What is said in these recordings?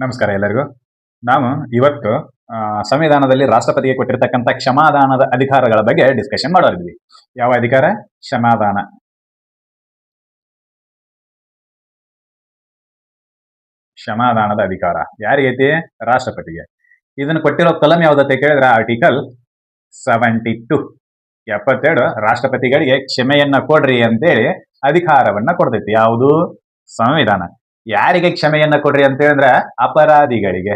ನಮಸ್ಕಾರ ಎಲ್ಲರಿಗೂ. ನಾವು ಇವತ್ತು ಸಂವಿಧಾನದಲ್ಲಿ ರಾಷ್ಟ್ರಪತಿಗೆ ಕೊಟ್ಟಿರ್ತಕ್ಕಂಥ ಕ್ಷಮಾದಾನದ ಅಧಿಕಾರಗಳ ಬಗ್ಗೆ ಡಿಸ್ಕಷನ್ ಮಾಡೋರಿದ್ವಿ. ಯಾವ ಅಧಿಕಾರ? ಕ್ಷಮಾದಾನ. ಕ್ಷಮಾದಾನದ ಅಧಿಕಾರ ಯಾರಿಗೈತಿ? ರಾಷ್ಟ್ರಪತಿಗೆ. ಇದನ್ನು ಕೊಟ್ಟಿರೋ ಕಲಂ ಯಾವ್ದತ್ತೆ ಕೇಳಿದ್ರೆ ಆರ್ಟಿಕಲ್ 72 72 ರಾಷ್ಟ್ರಪತಿಗಳಿಗೆ ಕ್ಷಮೆಯನ್ನ ಕೊಡ್ರಿ ಅಂತೇಳಿ ಅಧಿಕಾರವನ್ನ ಕೊಡ್ತೈತಿ. ಯಾವುದು? ಸಂವಿಧಾನ. ಯಾರಿಗೆ ಕ್ಷಮೆಯನ್ನ ಕೊಡ್ರಿ ಅಂತ ಹೇಳಿದ್ರೆ ಅಪರಾಧಿಗಳಿಗೆ.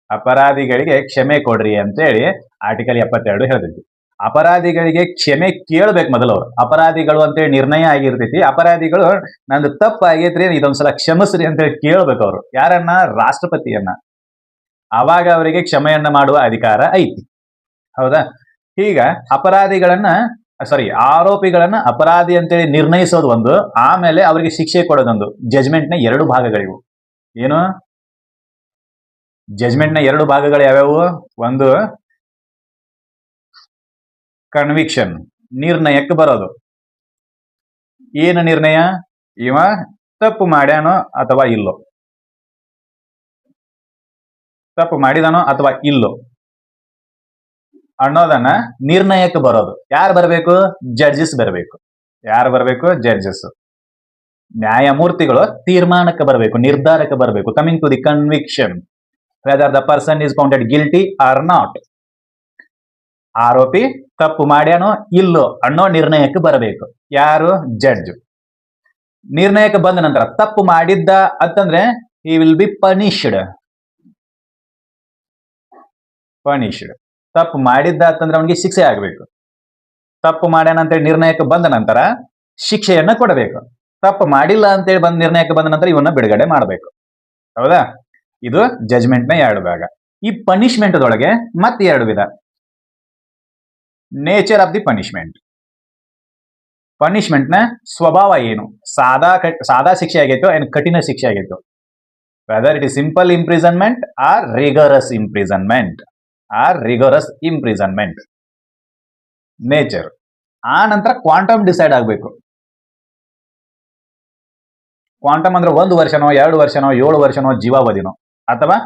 ಅಪರಾಧಿಗಳಿಗೆ ಕ್ಷಮೆ ಕೊಡ್ರಿ ಅಂತೇಳಿ ಆರ್ಟಿಕಲ್ 72 ಹೇಳ್ತೈತಿ. ಅಪರಾಧಿಗಳಿಗೆ ಕ್ಷಮೆ ಕೇಳ್ಬೇಕು ಮೊದಲು. ಅವ್ರು ಅಪರಾಧಿಗಳು ಅಂತೇಳಿ ನಿರ್ಣಯ ಆಗಿರ್ತೈತಿ. ಅಪರಾಧಿಗಳು ನಂದು ತಪ್ಪು ಆಗೈತ್ರಿ, ಇದೊಂದ್ಸಲ ಕ್ಷಮಿಸ್ರಿ ಅಂತೇಳಿ ಕೇಳ್ಬೇಕು ಅವರು. ಯಾರನ್ನ? ರಾಷ್ಟ್ರಪತಿಯನ್ನ. ಆವಾಗ ಅವರಿಗೆ ಕ್ಷಮೆಯನ್ನ ಮಾಡುವ ಅಧಿಕಾರ ಐತಿ. ಹೌದಾ? ಈಗ ಆರೋಪಿಗಳನ್ನ ಅಪರಾಧಿ ಅಂತೇಳಿ ನಿರ್ಣಯಿಸೋದು ಒಂದು, ಆಮೇಲೆ ಅವರಿಗೆ ಶಿಕ್ಷೆ ಕೊಡೋದೊಂದು. ಜಜ್ಮೆಂಟ್ನ 2 ಭಾಗಗಳಿವು. ಏನು? ಜಜ್ಮೆಂಟ್ನ 2 ಭಾಗಗಳು ಯಾವ್ಯಾವು? ಒಂದು ಕನ್ವಿಕ್ಷನ್, ನಿರ್ಣಯಕ್ಕೆ ಬರೋದು. ಏನು ನಿರ್ಣಯ? ಇವ ತಪ್ಪು ಮಾಡ್ಯಾನೋ ಅಥವಾ ಇಲ್ಲೋ, ತಪ್ಪು ಮಾಡಿದಾನೋ ಅಥವಾ ಇಲ್ಲೋ ಅನ್ನೋದನ್ನ ನಿರ್ಣಯಕ್ಕೆ ಬರೋದು. ಯಾರು ಬರಬೇಕು? ಜಡ್ಜಸ್ ಬರಬೇಕು. ಯಾರು ಬರಬೇಕು? ಜಡ್ಜಸ್. ನ್ಯಾಯಮೂರ್ತಿಗಳು ತೀರ್ಮಾನಕ್ಕೆ ಬರಬೇಕು, ನಿರ್ಧಾರಕ್ಕೆ ಬರಬೇಕು. Coming to the conviction, whether the person is counted guilty or not. ಆರೋಪಿ ತಪ್ಪು ಮಾಡ್ಯಾನೋ ಇಲ್ಲೋ ಅನ್ನೋ ನಿರ್ಣಯಕ್ಕೆ ಬರಬೇಕು. ಯಾರು? ಜಡ್ಜ್. ನಿರ್ಣಯಕ್ಕೆ ಬಂದ ನಂತರ ತಪ್ಪು ಮಾಡಿದ್ದ ಅಂತಂದ್ರೆ ಹಿ ವಿಲ್ ಬಿ ಪನಿಷ್ಡ್. ತಪ್ಪು ಮಾಡಿದ್ದ ಅಂತಂದ್ರೆ ಅವನಿಗೆ ಶಿಕ್ಷೆ ಆಗಬೇಕು. ತಪ್ಪು ಮಾಡ್ಯಾನ ಅಂತೇಳಿ ನಿರ್ಣಯಕ್ಕೆ ಬಂದ ನಂತರ ಶಿಕ್ಷೆಯನ್ನ ಕೊಡಬೇಕು. ತಪ್ಪು ಮಾಡಿಲ್ಲ ಅಂತೇಳಿ ನಿರ್ಣಯಕ್ಕೆ ಬಂದ ನಂತರ ಇವನ್ನ ಬಿಡುಗಡೆ ಮಾಡಬೇಕು. ಹೌದಾ? ಇದು ಜಜ್ಮೆಂಟ್ನ 2 ಭಾಗ. ಈ ಪನಿಷ್ಮೆಂಟ್ದೊಳಗೆ ಮತ್ತೆ 2 ವಿಧ. Nature of the punishment. ಪನಿಷ್ಮೆಂಟ್ನ ಸ್ವಭಾವ ಏನು? ಸಾದಾ ಶಿಕ್ಷೆ ಆಗೈತೋ ಏನು ಕಠಿಣ ಶಿಕ್ಷೆ ಆಗೈತೋ? Whether it is simple imprisonment or rigorous imprisonment. Nature. ಆ ನಂತರ ಕ್ವಾಂಟಮ್ ಡಿಸೈಡ್ ಆಗಬೇಕು. ಕ್ವಾಂಟಮ್ ಅಂದ್ರೆ 1 ವರ್ಷನೋ 2 ವರ್ಷನೋ 7 ವರ್ಷನೋ ಜೀವಾವಧಿನೋ, ಅಥವಾ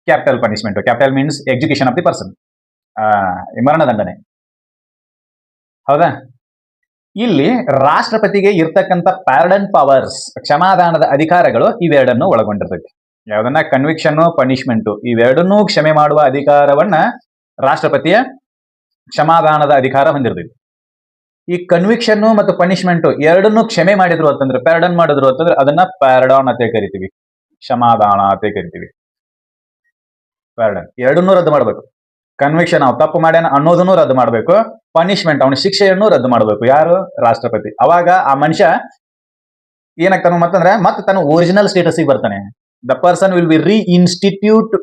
capital punishment. Capital means execution of the person, ಮರಣದಂಡನೆ. ಹೌದಾ? ಇಲ್ಲಿ ರಾಷ್ಟ್ರಪತಿಗೆ ಇರ್ತಕ್ಕಂಥ ಪ್ಯಾರ್ಡನ್ ಪವರ್ಸ್, ಕ್ಷಮಾದಾನದ ಅಧಿಕಾರಗಳು ಇವೆರಡನ್ನು ಒಳಗೊಂಡಿರ್ತೈತಿ. ಯಾವ್ದನ್ನ? ಕನ್ವಿಕ್ಷನ್, ಪನಿಷ್ಮೆಂಟ್, ಇವೆರಡನ್ನೂ ಕ್ಷಮೆ ಮಾಡುವ ಅಧಿಕಾರವನ್ನ ರಾಷ್ಟ್ರಪತಿಯ ಕ್ಷಮಾದಾನದ ಅಧಿಕಾರ ಹೊಂದಿರ್ತೈತಿ. ಈ ಕನ್ವಿಕ್ಷನ್ ಮತ್ತು ಪನಿಷ್ಮೆಂಟ್ ಎರಡನ್ನೂ ಕ್ಷಮೆ ಮಾಡಿದ್ರು ಅಂತಂದ್ರೆ, ಪ್ಯಾರ್ಡನ್ ಮಾಡಿದ್ರು ಅಂತಂದ್ರೆ ಅದನ್ನ ಪ್ಯಾರಡಾನ್ ಅಂತ ಕರಿತೀವಿ, ಕ್ಷಮಾದಾನ ಅಂತ ಕರಿತೀವಿ. ಪ್ಯಾರ್ಡನ್ ಎರಡನ್ನೂ ರದ್ದು ಮಾಡಬೇಕು. ಕನ್ವಿಕ್ಷನ್, ಅವ್ನು ತಪ್ಪು ಮಾಡ್ಯಾನ ಅನ್ನೋದನ್ನು ರದ್ದು ಮಾಡಬೇಕು. ಪನಿಷ್ಮೆಂಟ್, ಅವನ ಶಿಕ್ಷೆಯನ್ನು ರದ್ದು ಮಾಡಬೇಕು. ಯಾರು? ರಾಷ್ಟ್ರಪತಿ. ಅವಾಗ ಆ ಮನುಷ್ಯ ಏನಾಗ್ತಾನ ಮತ್ತಂದ್ರೆ ಮತ್ತೆ ತನ್ನ ಒರಿಜಿನಲ್ ಸ್ಟೇಟಸ್ಗೆ ಬರ್ತಾನೆ. The person will be reinstitute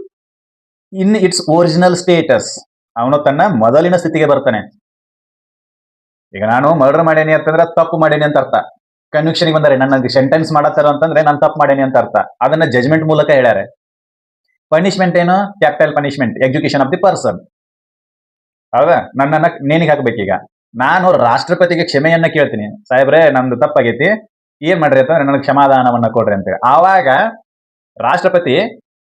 in its original status. ಅವನು ತನ್ನ ಮೊದಲಿನ ಸ್ಥಿತಿಗೆ ಬರ್ತಾನೆ. ಈಗ ನಾನು ಮರ್ಡರ್ ಮಾಡೇನಿ ಅಂತಂದ್ರೆ ತಪ್ಪು ಮಾಡೇನಿ ಅಂತ ಅರ್ಥ. ಕನ್ವಿಕ್ಷನ್ಗೆ ಬಂದರೆ ನನ್ನ ಸೆಂಟೆನ್ಸ್ ಮಾಡತ್ತಾರ ಅಂತಂದ್ರೆ ನಾನು ತಪ್ಪು ಮಾಡೇನಿ ಅಂತ ಅರ್ಥ. ಅದನ್ನ ಜಜ್ಮೆಂಟ್ ಮೂಲಕ ಹೇಳ್ಯಾರೆ. ಪನಿಷ್ಮೆಂಟ್ ಏನು? Capital punishment, execution of the person. ಹೌದಾ? ನನ್ನನ್ನ ನೇಣಿಗೆ ಹಾಕ್ಬೇಕೀಗ. ನಾನು ರಾಷ್ಟ್ರಪತಿಗೆ ಕ್ಷಮೆಯನ್ನ ಕೇಳ್ತೀನಿ, ಸಾಹೇಬ್ರೆ ನಂದು ತಪ್ಪಾಗೈತಿ, ಏನ್ ಮಾಡ್ರಿ ಅಂತಂದ್ರೆ ನನಗೆ ಕ್ಷಮಾದಾನವನ್ನ ಕೊಡ್ರಿ ಅಂತೇಳಿ. ಆವಾಗ ರಾಷ್ಟ್ರಪತಿ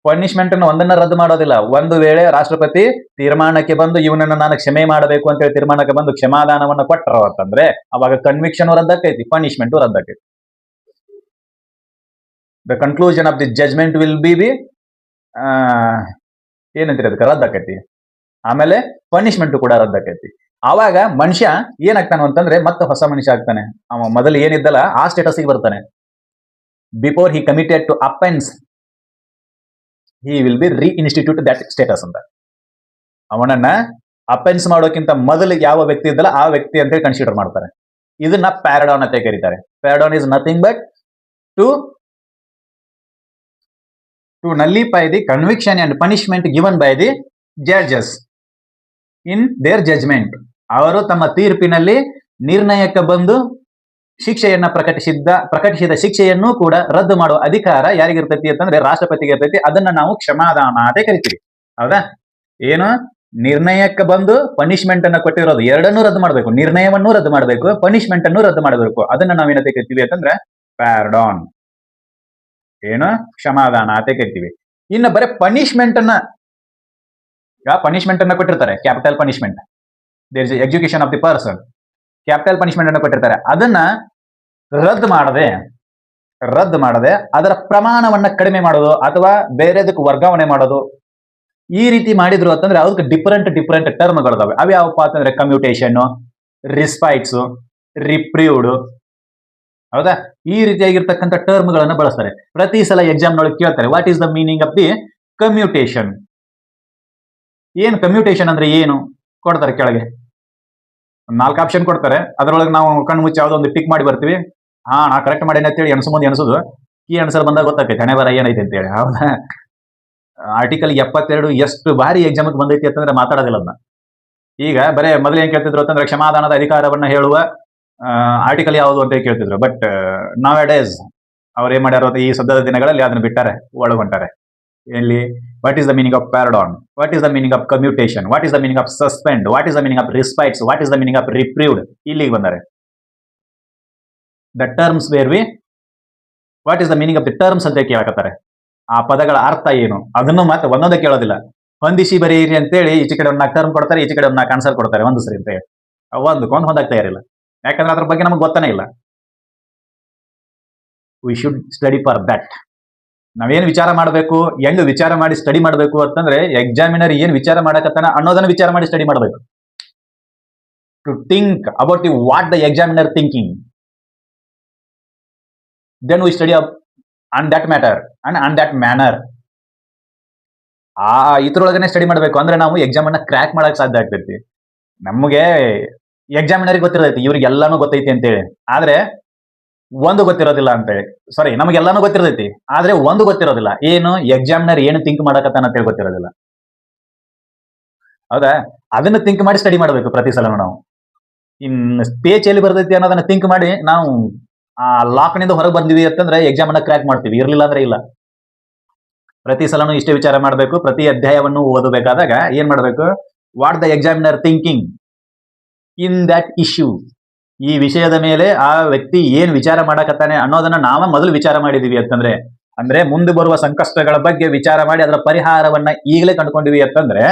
ಪನಿಷ್ಮೆಂಟ್ ಒಂದನ್ನ ರದ್ದು ಮಾಡೋದಿಲ್ಲ. ಒಂದು ವೇಳೆ ರಾಷ್ಟ್ರಪತಿ ತೀರ್ಮಾನಕ್ಕೆ ಬಂದು ಇವನನ್ನ ನಾನು ಕ್ಷಮೆ ಮಾಡಬೇಕು ಅಂತೇಳಿ ತೀರ್ಮಾನಕ್ಕೆ ಬಂದು ಕ್ಷಮಾದಾನವನ್ನ ಕೊಟ್ಟರು ಅಂತಂದ್ರೆ ಅವಾಗ ಕನ್ವಿಕ್ಷನ್ ರದ್ದಾಕೈತಿ, ಪನಿಷ್ಮೆಂಟ್ ರದ್ದಾಕೈತಿ. The conclusion of the judgment will be ಏನಂತೀರಿ ಅದಕ್ಕೆ? ರದ್ದಾಕೈತಿ. ಆಮೇಲೆ ಪನಿಷ್ಮೆಂಟ್ ಕೂಡ ರದ್ದಾಕೈತಿ. ಆವಾಗ ಮನುಷ್ಯ ಏನಾಗ್ತಾನ ಅಂತಂದ್ರೆ ಮತ್ತೆ ಹೊಸ ಮನುಷ್ಯ ಆಗ್ತಾನೆ. ಅವ ಮೊದಲು ಏನಿದ್ದಲ್ಲ ಆ ಸ್ಟೇಟಸ್ಗೆ ಬರ್ತಾನೆ. Before he committed to offence he will be reinstitute that status ಅಂತ. ಅವನನ್ನ ಅಫೆನ್ಸ್ ಮಾಡೋಕ್ಕಿಂತ ಮೊದಲು ಯಾವ ವ್ಯಕ್ತಿ ಇದ್ದಲ್ಲ ಆ ವ್ಯಕ್ತಿ ಅಂತ ಕನ್ಸಿಡರ್ ಮಾಡ್ತಾರೆ. ಇದನ್ನ ಪ್ಯಾರಡಾನ್ ಅಂತ ಕರೀತಾರೆ. Pardon is nothing but to nullify the conviction and punishment given by the judges in their judgment. ಅವರು ತಮ್ಮ ತೀರ್ಪಿನಲ್ಲಿ ನಿರ್ಣಯಕ್ಕೆ ಬಂದು ಶಿಕ್ಷೆಯನ್ನ ಪ್ರಕಟಿಸಿದ ಶಿಕ್ಷೆಯನ್ನು ಕೂಡ ರದ್ದು ಮಾಡುವ ಅಧಿಕಾರ ಯಾರಿಗಿರ್ತೈತಿ ಅಂತಂದ್ರೆ ರಾಷ್ಟ್ರಪತಿಗೆ ಇರ್ತೈತಿ. ಅದನ್ನ ನಾವು ಕ್ಷಮಾದಾನ ಅಂತ ಕರಿತೀವಿ. ಹೌದಾ? ಏನು? ನಿರ್ಣಯಕ್ಕೆ ಬಂದು ಪನಿಷ್ಮೆಂಟ್ ಅನ್ನ ಕೊಟ್ಟಿರೋದು ಎರಡನ್ನೂ ರದ್ದು ಮಾಡಬೇಕು. ನಿರ್ಣಯವನ್ನು ರದ್ದು ಮಾಡಬೇಕು, ಪನಿಷ್ಮೆಂಟ್ ಅನ್ನು ರದ್ದು ಮಾಡಬೇಕು. ಅದನ್ನ ನಾವೇನಂತ ಕರಿತೀವಿ ಅಂತಂದ್ರೆ ಪ್ಯಾರಡಾನ್. ಏನು ಕ್ಷಮಾದಾನ ಅಂತ ಕರಿತೀವಿ. ಇನ್ನು ಬರೀ ಪನಿಷ್ಮೆಂಟ್ ಅನ್ನ ಕೊಟ್ಟಿರ್ತಾರೆ, capital punishment. There is execution of the person. Capital punishment ಅನ್ನು ಕೊಟ್ಟಿರ್ತಾರೆ, ಅದನ್ನ ರದ್ದು ಮಾಡದೆ ಅದರ ಪ್ರಮಾಣವನ್ನ ಕಡಿಮೆ ಮಾಡೋದು ಅಥವಾ ಬೇರೆದಕ್ಕೆ ವರ್ಗಾವಣೆ ಮಾಡೋದು, ಈ ರೀತಿ ಮಾಡಿದ್ರು ಅಂತಂದ್ರೆ ಅದಕ್ಕೆ ಡಿಫರೆಂಟ್ ಟರ್ಮ್ಗಳಿದಾವೆ. ಅವು ಯಾವಪ್ಪ ಅಂತಂದ್ರೆ ಕಮ್ಯೂಟೇಷನ್, ರಿಸ್ಪೈಟ್ಸ್, ರಿಪ್ರೀವ್ಡ್. ಹೌದಾ? ಈ ರೀತಿಯಾಗಿರ್ತಕ್ಕಂಥ ಟರ್ಮ್ಗಳನ್ನು ಬಳಸ್ತಾರೆ. ಪ್ರತಿ ಸಲ ಎಕ್ಸಾಮ್ ನೊಳಗೆ ಕೇಳ್ತಾರೆ, what is the meaning of the commutation. ಏನು ಕಮ್ಯೂಟೇಷನ್ ಅಂದ್ರೆ ಏನು ಕೊಡ್ತಾರೆ ಕೆಳಗೆ 4 ಆಪ್ಷನ್ ಕೊಡ್ತಾರೆ. ಅದರೊಳಗೆ ನಾವು ಕಣ್ಣು ಮುಚ್ಚಿ ಯಾವುದೋ ಒಂದು ಟಿಕ್ ಮಾಡಿ ಬರ್ತೀವಿ. ನಾ ಕರೆಕ್ಟ್ ಮಾಡೇನೆ ಅಂತೇಳಿ ಎಣಸೋದು ಈ ಆನ್ಸರ್ ಬಂದಾಗ ಗೊತ್ತಾಗ್ತೈತೆ ಹಣೆ ಬರ ಏನೈತೆ ಅಂತೇಳಿ. ಹೌದಾ? ಆರ್ಟಿಕಲ್ 72 ಎಷ್ಟು ಬಾರಿ ಎಕ್ಸಾಮ್ಗೆ ಬಂದೈತಿ ಅಂತಂದ್ರೆ ಮಾತಾಡೋದಿಲ್ಲ ಅದನ್ನ. ಈಗ ಬರೇ ಮೊದಲು ಏನ್ ಕೇಳ್ತಿದ್ರು ಅಂತಂದ್ರೆ ಕ್ಷಮಾದಾನದ ಅಧಿಕಾರವನ್ನ ಹೇಳುವ ಆರ್ಟಿಕಲ್ ಯಾವುದು ಅಂತ ಕೇಳ್ತಿದ್ರು. ಬಟ್ ನಾವ್ ಡೇಸ್ ಅವ್ರು ಏನ್ ಮಾಡ್ಯಾರ, ಈ ಸದ್ಯದ ದಿನಗಳಲ್ಲಿ ಅದನ್ನ ಬಿಟ್ಟಾರೆ, ಒಳಗೊಂಟಾರೆ. ಎಲ್ಲಿ what is the meaning of pardon, what is the meaning of commutation, what is the meaning of suspend, what is the meaning of respites, what is the meaning of reprieved, ಇಲ್ಲಿಗೆ ಬಂದಾರೆ. The terms where we what is the meaning of the terms ಅಂತ ಕೇಳಕತ್ತಾರೆ. ಆ ಪದಗಳ ಅರ್ಥ ಏನು ಅದನ್ನು ಮತ್ತೆ ಒಂದೊಂದೇ ಕೇಳೋದಿಲ್ಲ. ಹೊಂದಿಸಿ ಬರೀರಿ ಅಂತೇಳಿ ಈಚೆ ಕಡೆ 4 ಟರ್ಮ್ ಕೊಡ್ತಾರೆ, ಈಚೆ ಕಡೆ 4 ಆನ್ಸರ್ ಕೊಡ್ತಾರೆ ಹೊಂದಿಸ್ರಿ ಅಂತ ಹೇಳಿ. ಒಂದಕ್ಕೊಂದು ಹೊಂದಾಗ್ತಾ ಇರಲಿಲ್ಲ, ಯಾಕಂದ್ರೆ ಅದ್ರ ಬಗ್ಗೆ ನಮಗೆ ಗೊತ್ತಾನೆ ಇಲ್ಲ. We should study for that. ನಾವೇನು ವಿಚಾರ ಮಾಡಬೇಕು, ಹೆಂಗ್ ವಿಚಾರ ಮಾಡಿ ಸ್ಟಡಿ ಮಾಡಬೇಕು ಅಂತಂದ್ರೆ ಎಕ್ಸಾಮಿನರ್ ಏನ್ ವಿಚಾರ ಮಾಡಕತ್ತಾನ ಅನ್ನೋದನ್ನ ವಿಚಾರ ಮಾಡಿ ಸ್ಟಡಿ ಮಾಡಬೇಕು. To think about the what the examiner thinking, then we study on that matter and on that manner. ಇದ್ರೊಳಗನೆ ಸ್ಟಡಿ ಮಾಡಬೇಕು ಅಂದ್ರೆ ನಾವು ಎಕ್ಸಾಮ್ ಅನ್ನ ಕ್ರ್ಯಾಕ್ ಮಾಡಕ್ ಸಾಧ್ಯ ಆಗ್ತೈತಿ. ನಮಗೆ ಎಕ್ಸಾಮಿನರಿಗೆ ಗೊತ್ತಿರತೈತಿ ಇವ್ರಿಗೆಲ್ಲಾನು ಗೊತ್ತೈತಿ ಅಂತೇಳಿ, ಆದ್ರೆ ಒಂದು ಗೊತ್ತಿರೋದಿಲ್ಲ ಅಂತೇಳಿ. ಸಾರಿ, ನಮಗೆಲ್ಲಾನು ಗೊತ್ತಿರತೈತಿ ಆದ್ರೆ ಒಂದು ಗೊತ್ತಿರೋದಿಲ್ಲ, ಏನು ಎಕ್ಸಾಮಿನರ್ ಏನು ಥಿಂಕ್ ಮಾಡಕತ್ತಾನ ಅಂತೇಳಿ ಗೊತ್ತಿರೋದಿಲ್ಲ. ಹೌದಾ? ಅದನ್ನ ಥಿಂಕ್ ಮಾಡಿ ಸ್ಟಡಿ ಮಾಡಬೇಕು ಪ್ರತಿ ಸಲನು ನಾವು. ಇನ್ ಸ್ಪೇಚ್ ಎಲ್ಲಿ ಬರ್ತೈತಿ ಅನ್ನೋದನ್ನ ಥಿಂಕ್ ಮಾಡಿ ನಾವು ಆ ಲಾಕ್ನಿಂದ ಹೊರಗೆ ಬಂದಿವಿ ಅಂತಂದ್ರೆ ಎಕ್ಸಾಮ್ ಅನ್ನ ಕ್ರ್ಯಾಕ್ ಮಾಡ್ತೀವಿ, ಇರ್ಲಿಲ್ಲ ಅಂದ್ರೆ ಇಲ್ಲ. ಪ್ರತಿ ಸಲನು ಇಷ್ಟೇ ವಿಚಾರ ಮಾಡಬೇಕು. ಪ್ರತಿ ಅಧ್ಯಾಯವನ್ನು ಓದಬೇಕಾದಾಗ ಏನ್ ಮಾಡಬೇಕು, what the examiner thinking in that issue, ಈ ವಿಷಯದ ಮೇಲೆ ಆ ವ್ಯಕ್ತಿ ಏನ್ ವಿಚಾರ ಮಾಡಕತ್ತಾನೆ ಅನ್ನೋದನ್ನ ನಾವ ಮೊದಲು ವಿಚಾರ ಮಾಡಿದೀವಿ ಅಂತಂದ್ರೆ, ಅಂದ್ರೆ ಮುಂದೆ ಬರುವ ಸಂಕಷ್ಟಗಳ ಬಗ್ಗೆ ವಿಚಾರ ಮಾಡಿ ಅದರ ಪರಿಹಾರವನ್ನ ಈಗಲೇ ಕಂಡುಕೊಂಡಿವಿ ಅಂತಂದ್ರೆ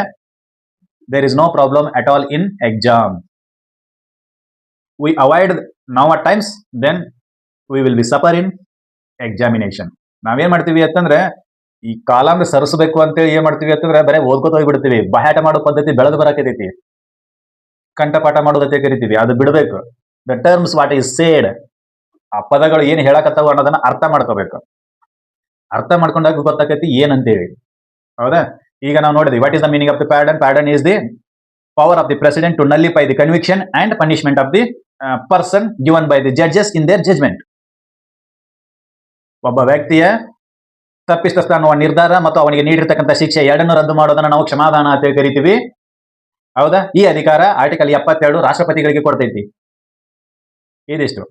there is no problem at all in exam. We avoid now at times, then we will be suffer in examination. ನಾವೇನ್ ಮಾಡ್ತೀವಿ ಅಂತಂದ್ರೆ ಈ ಕಾಲಂಗ ಸರಿಸಬೇಕು ಅಂತೇಳಿ ಏನ್ ಮಾಡ್ತೀವಿ ಅಂತಂದ್ರೆ ಬರೀ ಓದ್ಕೋತ ಹೋಗ್ಬಿಡ್ತೀವಿ. ಬಾಯಾಟ ಮಾಡೋ ಪದ್ಧತಿ ಬೆಳೆದು ಬರಕೈತಿ, ಕಂಠಪಾಠ ಮಾಡೋದಕ್ಕೆ ಕರಿತೀವಿ, ಅದು ಬಿಡಬೇಕು. The terms what is said, ಆ ಪದಗಳು ಏನ್ ಹೇಳಕತ್ತಾವ ಅನ್ನೋದನ್ನ ಅರ್ಥ ಮಾಡ್ಕೋಬೇಕು. ಅರ್ಥ ಮಾಡ್ಕೊಂಡಾಗ ಗೊತ್ತಾಕೈತಿ ಏನಂತೇಳಿ. ಹೌದಾ? ಈಗ ನಾವು ನೋಡಿದ್ವಿ what is the meaning of the pardon. Pardon is the power of the president to nullify the conviction and punishment of the person given by the judges in their judgment. ಒಬ್ಬ ವ್ಯಕ್ತಿಯ ತಪ್ಪಿತಸ್ಥ ಅನ್ನುವ ನಿರ್ಧಾರ ಮತ್ತು ಅವನಿಗೆ ನೀಡಿರ್ತಕ್ಕಂಥ ಶಿಕ್ಷೆ ಎರಡನ್ನು ರದ್ದು ಮಾಡೋದನ್ನ ನಾವು ಕ್ಷಮಾದಾನ ಅಂತ ಕರಿತೀವಿ. ಹೌದಾ? ಈ ಅಧಿಕಾರ ಆರ್ಟಿಕಲ್ 72 ರಾಷ್ಟ್ರಪತಿಗಳಿಗೆ ಕೊಡ್ತೈತಿ. ಇದಿಷ್ಟು.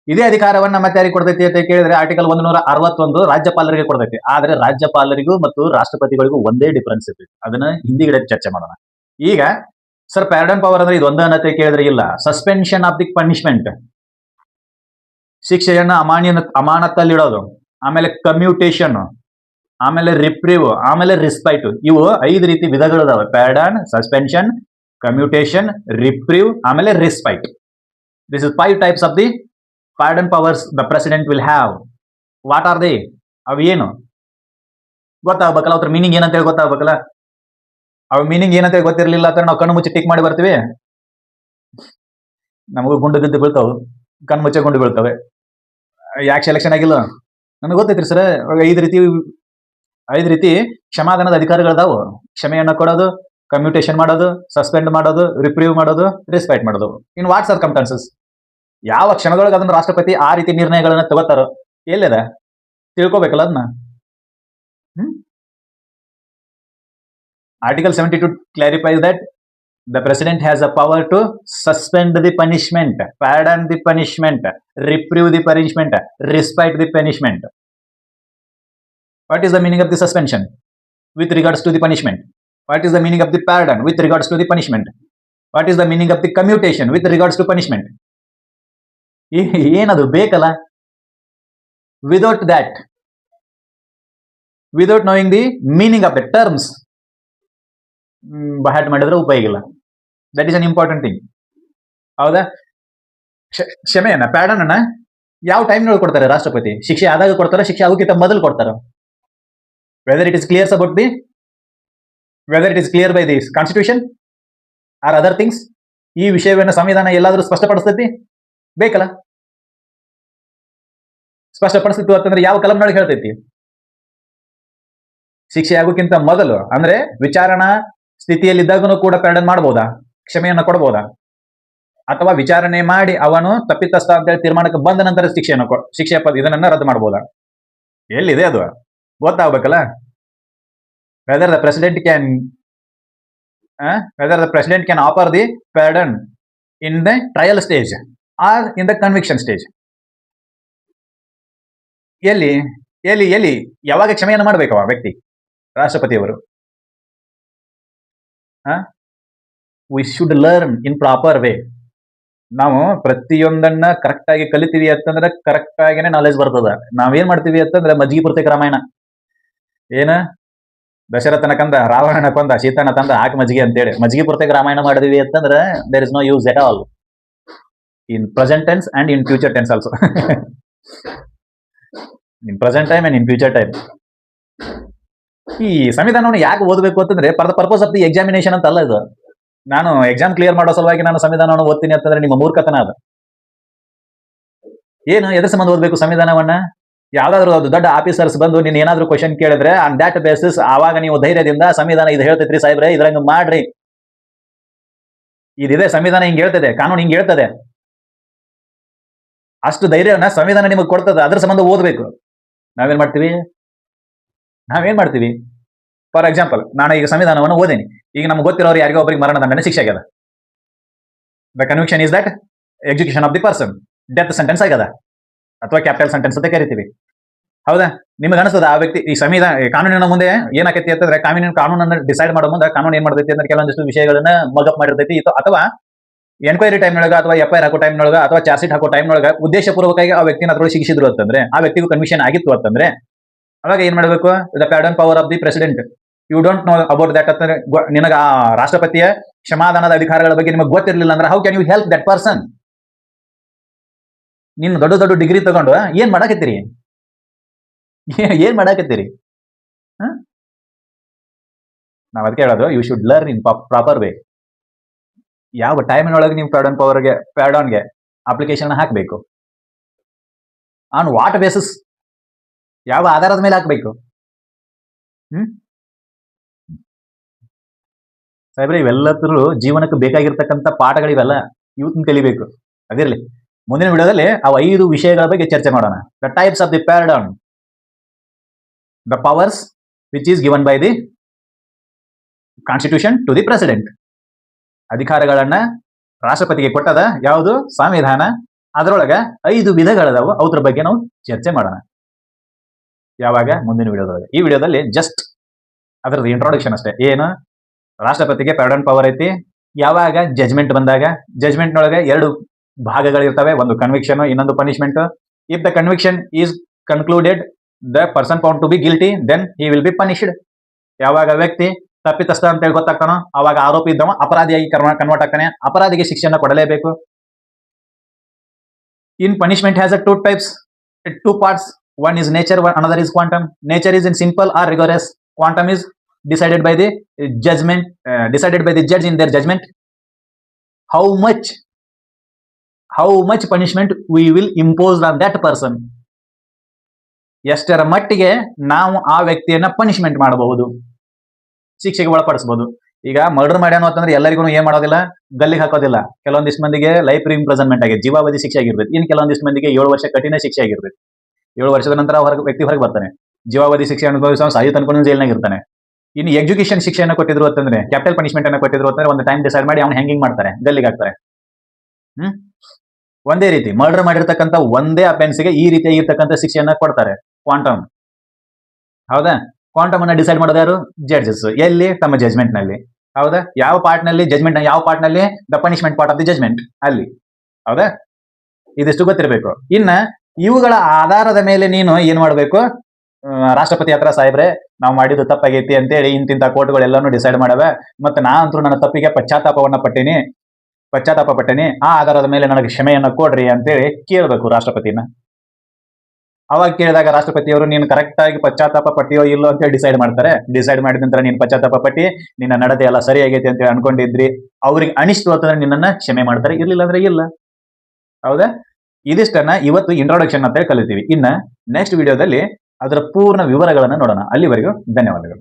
ಇದೇ ಅಧಿಕಾರವನ್ನ ಮತ್ತೆ ಯಾರಿಗೆ ಕೊಡ್ತೈತಿ ಅಂತ ಕೇಳಿದ್ರೆ ಆರ್ಟಿಕಲ್ 161 ರಾಜ್ಯಪಾಲರಿಗೆ ಕೊಡ್ತೈತಿ. ಆದ್ರೆ ರಾಜ್ಯಪಾಲರಿಗೂ ಮತ್ತು ರಾಷ್ಟ್ರಪತಿಗಳಿಗೂ ಒಂದೇ ಡಿಫರೆನ್ಸ್ ಇರ್ತೈತಿ. ಅದನ್ನ ಹಿಂದಿಗಡೆ ಚರ್ಚೆ ಮಾಡೋಣ. ಈಗ ಸರ್ ಪ್ಯಾರಡನ್ ಪವರ್ ಅಂದ್ರೆ ಇದು ಒಂದೇ ಅನ್ನತ್ತೆ ಕೇಳಿದ್ರೆ ಇಲ್ಲ. ಸಸ್ಪೆನ್ಷನ್ ಆಫ್ ದಿ ಪನಿಷ್ಮೆಂಟ್, ಶಿಕ್ಷೆಯನ್ನ ಅಮಾನತ್ತಲ್ಲಿಡೋದು, ಆಮೇಲೆ ಕಮ್ಯೂಟೇಷನ್, ಆಮೇಲೆ ರಿಪ್ರೀವ್, ಆಮೇಲೆ ರಿಸ್ಪೈಟ್. ಇವು 5 ರೀತಿ ವಿಧಗಳಿದಾವೆ. ಪ್ಯಾರಡನ್, ಸಸ್ಪೆನ್ಷನ್, ಕಮ್ಯೂಟೇಷನ್, ರಿಪ್ರೀವ್, ಆಮೇಲೆ ರಿಸ್ಪೈಟ್. This is 5 types of the pardon powers the president will have. What are they? ಅವು ಏನು ಗೊತ್ತಾಗಬೇಕಲ್ಲ, ಅದ್ರ ಮೀನಿಂಗ್ ಏನಂತ ಗೊತ್ತಾಗಬೇಕಲ್ಲ. ಅವ್ ಮೀನಿಂಗ್ ಏನಂತ ಗೊತ್ತಿರಲಿಲ್ಲ ಅಂತ ನಾವು ಕಣ್ಣು ಮುಚ್ಚಿ ಟಿಕ್ ಮಾಡಿ ಬರ್ತೀವಿ, ನಮಗೂ ಗುಂಡು ಬಿದ್ದು ಬೀಳ್ತಾವೆ, ಕಣ್ಣು ಮುಚ್ಚೆ ಗುಂಡು ಬೀಳ್ತವೆ. ಯಾಕೆ ಸೆಲೆಕ್ಷನ್ ಆಗಿಲ್ಲ ನನಗೆ ಗೊತ್ತೈತ್ರಿ ಸರ್. 5 ರೀತಿ ಕ್ಷಮಾದಾನದ ಅಧಿಕಾರಿಗಳದಾವು. ಕ್ಷಮೆಯನ್ನ ಕೊಡೋದು, ಕಮ್ಯೂಟೇಷನ್ ಮಾಡೋದು, ಸಸ್ಪೆಂಡ್ ಮಾಡೋದು, ರಿಪ್ರೀವ್ ಮಾಡೋದು, ರಿಸ್ಪೈಟ್ ಮಾಡೋದು. ಇನ್ ವಾಟ್ ಸರ್ಕಮ್ಸ್ಟಾನ್ಸಸ್, ಯಾವ ಕ್ಷಣದೊಳಗೆ ಅದನ್ನ ರಾಷ್ಟ್ರಪತಿ ಆ ರೀತಿ ನಿರ್ಣಯಗಳನ್ನ ತಗೋತಾರೋ ಎಲ್ಲಿದ ತಿಳ್ಕೊಬೇಕಲ್ಲ ಅದನ್ನ. Article 72 clarifies that the president has a power to suspend the punishment, pardon the punishment, reprieve the punishment, respite the punishment. What is the meaning of the suspension with regards to the punishment? What is the meaning of the pardon with regards to the punishment? What is the meaning of the commutation with regards to punishment? ಏನದು ಬೇಕಲ್ಲ. Without that without knowing the meaning of the terms by heart ಮಾಡಿದ್ರೆ ಉಪಯೋಗ ಇಲ್ಲ. That is an important thing. ಹೌದಾ? ಕ್ಷಮೆಯನ್ನ ಪ್ಯಾಡನ್ ಅನ್ನ ಯಾವ ಟೈಮ್ನೊಳಗೆ ಕೊಡ್ತಾರೆ ರಾಷ್ಟ್ರಪತಿ? ಶಿಕ್ಷೆ ಆದಾಗ ಕೊಡ್ತಾರ, ಶಿಕ್ಷೆ ಆಗೋಕ್ಕಿಂತ ಮೊದಲು ಕೊಡ್ತಾರ? Whether it is clears about the whether it is clear by this constitution or other things. ಈ ವಿಷಯವನ್ನು ಸಂವಿಧಾನ ಎಲ್ಲಾದ್ರೂ ಸ್ಪಷ್ಟಪಡಿಸ್ತೈತಿ? ಬೇಕಲ್ಲ. ಸ್ಪಷ್ಟಪಡಿಸ್ತಿತ್ತು ಅಂತಂದ್ರೆ ಯಾವ ಕಲಂನೊಳಗೆ ಹೇಳ್ತೈತಿ? ಶಿಕ್ಷೆ ಆಗೋಕ್ಕಿಂತ ಮೊದಲು ಅಂದ್ರೆ ವಿಚಾರಣಾ ಸ್ಥಿತಿಯಲ್ಲಿದ್ದಾಗೂ ಕೂಡ ಪ್ಯಾಡನ್ ಮಾಡಬಹುದಾ? ಕ್ಷಮೆಯನ್ನ ಕೊಡಬಹುದಾ? ಅಥವಾ ವಿಚಾರಣೆ ಮಾಡಿ ಅವನು ತಪ್ಪಿತಸ್ಥ ಅಂತ ಹೇಳಿ ತೀರ್ಮಾನಕ್ಕೆ ಬಂದ ನಂತರ ಶಿಕ್ಷೆಯ ಇದನ್ನ ರದ್ದು ಮಾಡಬಹುದಾ? ಎಲ್ಲಿದೆ ಅದು ಗೊತ್ತಾಗ್ಬೇಕಲ್ಲ. Whether the president can offer the pardon in the trial stage or in the conviction stage. ಎಲ್ಲಿ ಎಲ್ಲಿ ಎಲ್ಲಿ ಯಾವಾಗ ಕ್ಷಮೆಯನ್ನು ಮಾಡ್ಬೇಕವ ವ್ಯಕ್ತಿ? ರಾಷ್ಟ್ರಪತಿಯವರು. We should learn in proper way. ನಾವು ಪ್ರತಿಯೊಂದನ್ನ ಕರೆಕ್ಟ್ ಆಗಿ ಕಲಿತೀವಿ ಅಂತಂದ್ರೆ ಕರೆಕ್ಟ್ ಆಗಿನೇ ನಾಲೆಜ್ ಬರ್ತದ. ನಾವೇನ್ ಮಾಡ್ತೀವಿ ಅಂತಂದ್ರೆ ಮಜ್ಜಿಗೆ ಪುರ್ತಕ ರಾಮಾಯಣ ಏನ ದಶರಥನ ಕಂದ ರಾವಣನ ಕೊಂದ ಸೀತನ ತಂದ ಹಾಕಿ ಮಜ್ಜಿಗೆ ಅಂತೇಳಿ ಮಜ್ಜಿಗೆ ಪುರ್ತಕ ರಾಮಾಯಣ ಮಾಡಿದ್ವಿ ಅಂತಂದ್ರೆ there is no use at all in present tense and in future tense also. In present time and in future time. ಈ ಸಂವಿಧಾನವನ್ನು ಯಾಕೆ ಓದಬೇಕು ಅಂತಂದ್ರೆ for the purpose of the examination ಅಂತ ಅಲ್ಲ ಇದು. ನಾನು ಎಕ್ಸಾಮ್ ಕ್ಲಿಯರ್ ಮಾಡೋ ಸಲುವಾಗಿ ನಾನು ಸಂವಿಧಾನವನ್ನು ಓದ್ತೀನಿ ಅಂತಂದ್ರೆ ನಿಮ್ಮ ಮೂರ್ಖತನ ಅದು. ಏನು ಎದ್ರ ಸಂಬಂಧ ಓದಬೇಕು ಸಂವಿಧಾನವನ್ನ? ಯಾವ್ದಾದ್ರು ದೊಡ್ಡ ಆಫೀಸರ್ಸ್ ಬಂದು ನೀನ್ ಏನಾದ್ರು ಕ್ವಶನ್ ಕೇಳಿದ್ರೆ ಆನ್ ದಾಟ್ ಬೇಸಿಸ್ ಆವಾಗ ನೀವು ಧೈರ್ಯದಿಂದ ಸಂವಿಧಾನ ಇದು ಹೇಳ್ತೈತ್ರಿ ಸಾಹೇಬ್ರೆ, ಇದ್ರಂಗ ಮಾಡ್ರಿ, ಇದಿದೆ ಸಂವಿಧಾನ ಹಿಂಗ್ ಹೇಳ್ತದೆ, ಕಾನೂನು ಹಿಂಗ್ ಹೇಳ್ತದೆ, ಅಷ್ಟು ಧೈರ್ಯನ ಸಂವಿಧಾನ ನಿಮಗೆ ಕೊಡ್ತದೆ. ಅದ್ರ ಸಂಬಂಧ ಓದಬೇಕು. ನಾವೇನ್ ಮಾಡ್ತೀವಿ? ಫಾರ್ ಎಕ್ಸಾಂಪಲ್, ನಾನು ಈಗ ಸಂವಿಧಾನವನ್ನು ಓದೇನಿ. ಈಗ ನಮ್ಗೆ ಗೊತ್ತಿರೋರು ಯಾರಿಗೋ ಒಬ್ಬರಿಗೆ ಮರಣದಂಡನೆ ಶಿಕ್ಷೆ ಆಗ್ಯದ. The conviction is that execution of the person, death sentence ಆಗ್ಯದ ಅಥವಾ ಕ್ಯಾಪಿಟಲ್ ಸೆಂಟೆನ್ಸ್ ಅಂತ ಕರಿತೀವಿ. ಹೌದಾ? ನಿಮ್ಗೆ ಅನಿಸ್ತದ ಆ ವ್ಯಕ್ತಿ ಈ ಕಾನೂನಿನ ಮುಂದೆ ಏನಾಕೈತಿ ಅಂತಂದ್ರೆ ಕಾನೂನನ್ನು ಡಿಸೈಡ್ ಮಾಡೋ ಮುಂದೆ ಕಾನೂನು ಏನ್ ಮಾಡ್ತೈತಿ ಅಂದ್ರೆ ಕೆಲವೊಂದಿಷ್ಟು ವಿಷಯಗಳನ್ನ ಮಗಪ್ ಮಾಡಿರ್ತೈತಿ. ಅಥವಾ ಎನ್ಕ್ವೈರಿ ಟೈಮ್ನೊಳಗ ಅಥವಾ FIR ಹಾಕೋ ಟೈಮ್ನೊಳಗ ಅಥವಾ ಚಾರ್ಜ್ ಶೀಟ್ ಹಾಕೋ ಟೈಮ್ನೊಳಗ ಉದ್ದೇಶಪೂರ್ವಕವಾಗಿ ಆ ವ್ಯಕ್ತಿನ ಅದ್ರೊಳಗೆ ಶಿಕ್ಷಿದ್ರು ಅಂತಂದ್ರೆ, ಆ ವ್ಯಕ್ತಿಗೂ ಕನ್ವಿಷನ್ ಆಗಿತ್ತು ಅಂತಂದ್ರೆ ಅವಾಗ ಏನ್ ಮಾಡಬೇಕು? The pardon power of the president. You don't know about that ಅಂತಂದ್ರೆ ನಿನಗ ಆ ರಾಷ್ಟ್ರಪತಿಯ ಕ್ಷಮಾದಾನದ ಅಧಿಕಾರಗಳ ಬಗ್ಗೆ ನಿಮಗೆ ಗೊತ್ತಿರಲಿಲ್ಲ ಅಂದ್ರೆ how can you help that person? ನೀನು ದೊಡ್ಡ ದೊಡ್ಡ ಡಿಗ್ರಿ ತಗೊಂಡು ಏನ್ ಮಾಡಾಕತ್ತೀರಿ? ನಾವ್ ಅದಕ್ಕೆ ಹೇಳೋದು, you should learn in proper way. ಯಾವ ಟೈಮಿನೊಳಗೆ ನೀವು ಪ್ಯಾರ್ಡನ್ಗೆ ಅಪ್ಲಿಕೇಶನ್ ಹಾಕಬೇಕು, ಆನ್ ವಾಟ್ ಬೇಸಿಸ್, ಯಾವ ಆಧಾರದ ಮೇಲೆ ಹಾಕಬೇಕು? ಸಾಹೇಬ್ರೆ, ಇವೆಲ್ಲರೂ ಜೀವನಕ್ಕೆ ಬೇಕಾಗಿರ್ತಕ್ಕಂಥ ಪಾಠಗಳಿವೆಲ್ಲ, ಇವತ್ತಿನ ಕಲಿಬೇಕು. ಅದಿರಲಿ, ಮುಂದಿನ ವಿಡಿಯೋದಲ್ಲಿ ಅವು 5 ವಿಷಯಗಳ ಬಗ್ಗೆ ಚರ್ಚೆ ಮಾಡೋಣ. The types of the pardon, the powers which is given by the constitution to the president. ಅಧಿಕಾರಗಳನ್ನ ರಾಷ್ಟ್ರಪತಿಗೆ ಕೊಟ್ಟದ ಯಾವುದು? ಸಂವಿಧಾನ. ಅದರೊಳಗ 5 ವಿಧಗಳದಾವು, ಅದ್ರ ಬಗ್ಗೆ ನಾವು ಚರ್ಚೆ ಮಾಡೋಣ. ಯಾವಾಗ? ಮುಂದಿನ ವಿಡಿಯೋದೊಳಗೆ. ಈ ವಿಡಿಯೋದಲ್ಲಿ ಜಸ್ಟ್ ಅದರದ್ದು ಇಂಟ್ರೊಡಕ್ಷನ್ ಅಷ್ಟೇ. ಏನು? ರಾಷ್ಟ್ರಪತಿಗೆ ಪ್ಯಾರ್ಡನ್ ಪವರ್ ಐತಿ ಯಾವಾಗ? ಜಜ್ಮೆಂಟ್ ಬಂದಾಗ. ಜಜ್ಮೆಂಟ್ನೊಳಗೆ 2 ಭಾಗಗಳಿರ್ತವೆ, ಒಂದು ಕನ್ವಿಕ್ಷನ್, ಇನ್ನೊಂದು punishment. If the conviction is concluded the person found to be guilty, then he will be punished. ಯಾವಾಗ ವ್ಯಕ್ತಿ ತಪ್ಪಿತಸ್ಥ ಅಂತ ಹೇಳಿ ಗೊತ್ತಾಗ್ತಾನೋ ಅವಾಗ ಆರೋಪಿ ಇದ್ದವ ಅಪರಾಧಿಯಾಗಿ ಕನ್ವರ್ಟ್ ಆಗ್ತಾನೆ. ಅಪರಾಧಿಗೆ ಶಿಕ್ಷೆಯನ್ನು ಕೊಡಲೇಬೇಕು. ಇನ್ punishment has a 2 types, 2 parts. One is nature, another is quantum. Nature is in simple or rigorous. Quantum is decided by the judgment, decided by the judge in their judgment. How much punishment we will impose on that person. ಎಷ್ಟರ ಮಟ್ಟಿಗೆ ನಾವು ಆ ವ್ಯಕ್ತಿಯನ್ನ punishment ಮಾಡಬಹುದು, ಶಿಕ್ಷೆಗೆ ಒಳಪಡಿಸಬಹುದು. ಈಗ murder ಮಾಡ್ಯಾನು ಅಂತಂದ್ರೆ ಎಲ್ಲರಿಗೂ ಏನ್ ಮಾಡೋದಿಲ್ಲ, ಗಲ್ಲಿಗೆ ಹಾಕೋದಿಲ್ಲ. ಕೆಲವೊಂದಿಷ್ಟು ಮಂದಿಗೆ ಲೈಫ್ ಇಂಪ್ರಿಸನ್ಮೆಂಟ್ ಆಗಿ ಜೀವಾವಧಿ ಶಿಕ್ಷೆ ಆಗಿರ್ತೈತಿ. ಇನ್ನು ಕೆಲವೊಂದಿಷ್ಟು ಮಂದಿಗೆ 7 ವರ್ಷ ಕಠಿಣ ಶಿಕ್ಷೆ ಆಗಿರ್ತೈತಿ. 7 ವರ್ಷದ ನಂತರ ವ್ಯಕ್ತಿ ಹೊರಗೆ ಬರ್ತಾನೆ. ಜೀವಾವಧಿ ಶಿಕ್ಷೆ ಅನುಭವಿಸೋ ಸಾಯಿ ತನ್ಕೊಂಡು ಜೈಲ್ನಾಗ ಇರ್ತಾನೆ. ಇನ್ನು ಎಜುಕೇಶನ್ ಶಿಕ್ಷೆಯನ್ನು ಕೊಟ್ಟಿದ್ರು ಅಂತಂದ್ರೆ, ಕ್ಯಾಪಿಟಲ್ ಪನಿಷ್ಮೆಂಟ್ ಅನ್ನು ಕೊಟ್ಟಿದ್ರು ಅಂತಂದ್ರೆ ಒಂದು ಟೈಮ್ ಡಿಸೈಡ್ ಮಾಡಿ ಅವ್ನು ಹ್ಯಾಂಗಿಂಗ್ ಮಾಡ್ತಾರೆ, ಗಲ್ಲಿಗೆ ಹಾಕ್ತಾರೆ. ಒಂದೇ ರೀತಿ ಮರ್ಡರ್ ಮಾಡಿರ್ತಕ್ಕಂಥ ಒಂದೇ ಅಫೆನ್ಸ್ಗೆ ಈ ರೀತಿಯಾಗಿರ್ತಕ್ಕಂಥ ಶಿಕ್ಷೆಯನ್ನ ಕೊಡ್ತಾರೆ. ಕ್ವಾಂಟಮ್. ಹೌದಾ? ಕ್ವಾಂಟಮ್ ಅನ್ನ ಡಿಸೈಡ್ ಮಾಡೋದು ಯಾರು? ಜಡ್ಜಸ್. ಎಲ್ಲಿ? ತಮ್ಮ ಜಜ್ಮೆಂಟ್ ನಲ್ಲಿ. ಹೌದಾ? ಯಾವ ಪಾರ್ಟ್ ನಲ್ಲಿ? ಜಜ್ಮೆಂಟ್. ಯಾವ ಪಾರ್ಟ್ ನಲ್ಲಿ? The punishment part of the judgment ಅಲ್ಲಿ. ಹೌದಾ? ಇದಿಷ್ಟು ಗೊತ್ತಿರಬೇಕು. ಇನ್ನ ಇವುಗಳ ಆಧಾರದ ಮೇಲೆ ನೀನು ಏನ್ ಮಾಡಬೇಕು? ರಾಷ್ಟ್ರಪತಿ ಹತ್ರ ಸಾಹೇಬ್ರೆ ನಾವು ಮಾಡಿದ್ದು ತಪ್ಪಾಗೈತಿ ಅಂತೇಳಿ ಇಂತಿಂತ ಕೋರ್ಟ್ಗಳೆಲ್ಲಾನು ಡಿಸೈಡ್ ಮಾಡವೆ ಮತ್ತೆ ನಾ ಅಂತೂ ನನ್ನ ತಪ್ಪಿಗೆ ಪಶ್ಚಾತ್ತಾಪ ಪಟ್ಟೇನಿ ಆ ಆಧಾರದ ಮೇಲೆ ನನಗೆ ಕ್ಷಮೆಯನ್ನ ಕೊಡ್ರಿ ಅಂತೇಳಿ ಕೇಳಬೇಕು ರಾಷ್ಟ್ರಪತಿನ. ಅವಾಗ ಕೇಳಿದಾಗ ರಾಷ್ಟ್ರಪತಿಯವರು ನೀನು ಕರೆಕ್ಟ್ ಆಗಿ ಪಶ್ಚಾತ್ತಾಪ ಪಟ್ಟಿಯೋ ಇಲ್ಲೋ ಅಂತ ಡಿಸೈಡ್ ಮಾಡ್ತಾರೆ. ಡಿಸೈಡ್ ಮಾಡಿದ ನಂತರ ನೀನು ಪಶ್ಚಾತ್ತಾಪ ಪಟ್ಟಿ ನಿನ್ನ ನಡತೆ ಎಲ್ಲ ಸರಿ ಆಗೈತಿ ಅಂತ ಹೇಳಿ ಅನ್ಕೊಂಡಿದ್ರಿ, ಅವ್ರಿಗೆ ಅನಿಸ್ತು ಅಂತಂದ್ರೆ ನಿನ್ನನ್ನ ಕ್ಷಮೆ ಮಾಡ್ತಾರೆ, ಇರ್ಲಿಲ್ಲ ಅಂದ್ರೆ ಇಲ್ಲ. ಹೌದಾ? ಇದಿಷ್ಟನ್ನ ಇವತ್ತು ಇಂಟ್ರೊಡಕ್ಷನ್ ಅಂತ ಹೇಳಿ ಕಲಿತೀವಿ. ಇನ್ನ ನೆಕ್ಸ್ಟ್ ವಿಡಿಯೋದಲ್ಲಿ ಅದರ ಪೂರ್ಣ ವಿವರಗಳನ್ನು ನೋಡೋಣ. ಅಲ್ಲಿವರೆಗೂ ಧನ್ಯವಾದಗಳು.